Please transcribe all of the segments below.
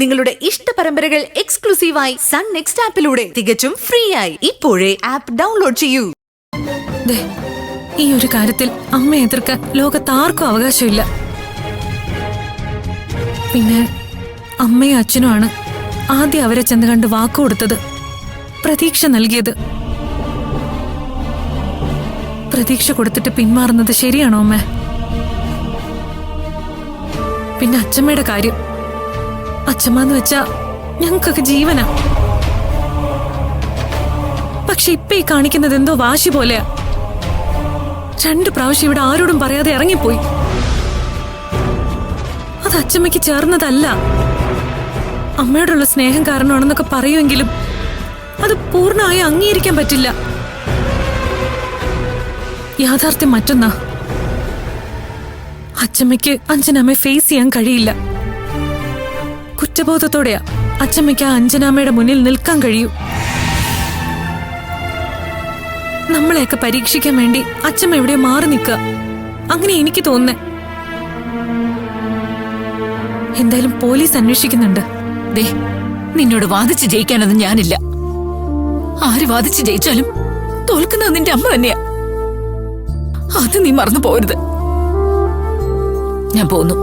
നിങ്ങളുടെ ഇഷ്ട പരമ്പരകൾ എക്സ്ക്ലൂസീവായി സൺ നെക്സ്റ്റ് ആപ്പിലൂടെ തികച്ചും ഫ്രീ ആയി ഇപ്പോഴേ ആപ്പ് ഡൗൺലോഡ് ചെയ്യൂ. ഈ ഒരു കാര്യത്തിൽ അമ്മ എതിർക്കാൻ ലോകത്ത് ആർക്കും അവകാശമില്ല. പിന്നെ അമ്മയും അച്ഛനുമാണ് ആദ്യം അവരെ ചെന്ന് കണ്ട് വാക്കുകൊടുത്തത്, പ്രതീക്ഷ നൽകിയത്. പ്രതീക്ഷ കൊടുത്തിട്ട് പിന്മാറുന്നത് ശരിയാണോ അമ്മ? പിന്നെ അച്ഛമ്മയുടെ കാര്യം, അച്ഛമ്മന്ന് വെച്ചാ ഞങ്ങൾക്കൊക്കെ ജീവനാ. പക്ഷെ ഇപ്പൊ ഈ കാണിക്കുന്നത് എന്തോ വാശി പോലെയാ. 2 പ്രാവശ്യം ഇവിടെ ആരോടും പറയാതെ ഇറങ്ങിപ്പോയി. അത് അച്ഛമ്മയ്ക്ക് ചേർന്നതല്ല. അമ്മയോടുള്ള സ്നേഹം കാരണമാണെന്നൊക്കെ പറയുമെങ്കിലും അത് പൂർണ്ണമായി അംഗീകരിക്കാൻ പറ്റില്ല. യാഥാർത്ഥ്യം മറ്റൊന്നാ. അച്ഛമ്മയ്ക്ക് അഞ്ജനാമ്മയെ ഫേസ് ചെയ്യാൻ കഴിയില്ല. കുറ്റബോധത്തോടെയാ അച്ഛമ്മയ്ക്ക് ആ അഞ്ജനാമ്മയുടെ മുന്നിൽ നിൽക്കാൻ കഴിയൂ. നമ്മളെയൊക്കെ പരീക്ഷിക്കാൻ വേണ്ടി അച്ഛമ്മ എവിടെയോ മാറി നിൽക്കുക, അങ്ങനെ എനിക്ക് തോന്നുന്നേ. എന്തായാലും പോലീസ് അന്വേഷിക്കുന്നുണ്ട്. നിന്നോട് വാദിച്ച് ജയിക്കാനൊന്നും ഞാനില്ല. ആര് വാദിച്ച് ജയിച്ചാലും തോൽക്കുന്നത് നിന്റെ അമ്മ തന്നെയാ. അത് നീ മറന്നു പോരുത്. ഞാൻ പോന്നു.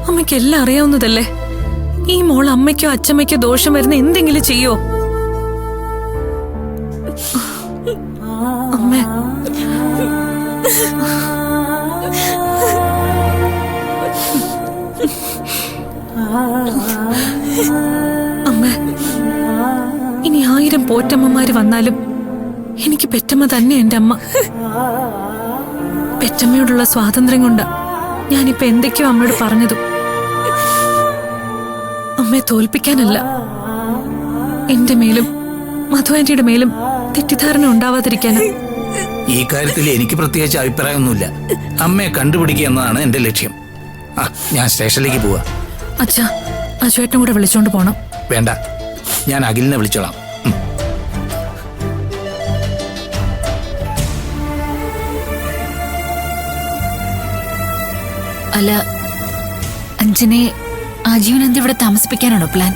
അമ്മയ്ക്ക് എല്ലാം അറിയാവുന്നതല്ലേ. ഈ മോൾ അമ്മയ്ക്കോ അച്ഛമ്മയ്ക്കോ ദോഷം വരുന്ന എന്തെങ്കിലും ചെയ്യോ? അമ്മ അമ്മ, ഇനി 1000 പോറ്റമ്മമാര് വന്നാലും എനിക്ക് പെറ്റമ്മ തന്നെ എന്റെ അമ്മ. പെറ്റമ്മയോടുള്ള സ്വാതന്ത്ര്യം കൊണ്ടാ ഞാനിപ്പോ എന്തൊക്കെയോ അമ്മയോട് പറഞ്ഞതും. അമ്മയെ തോൽപ്പിക്കാനല്ല, എന്റെ മേലും മധു ആന്റിയുടെ മേലും തെറ്റിദ്ധാരണ ഉണ്ടാവാതിരിക്കാനാ. ഈ കാര്യത്തിൽ എനിക്ക് പ്രത്യേകിച്ച് അഭിപ്രായമൊന്നുമില്ല. അമ്മയെ കണ്ടുപിടിക്കുക എന്നതാണ് എന്റെ ലക്ഷ്യം. ഞാൻ സ്റ്റേഷനിലേക്ക് പോവാ. അച്ഛാ, അജുവേട്ടനും കൂടെ വിളിച്ചോണ്ട് പോണം. വേണ്ട, ഞാൻ അഖിലിനെ വിളിച്ചോളാം. അല്ല, അഞ്ജനെ ആജീവനാന്തി ഇവിടെ താമസിപ്പിക്കാനാണോ പ്ലാൻ?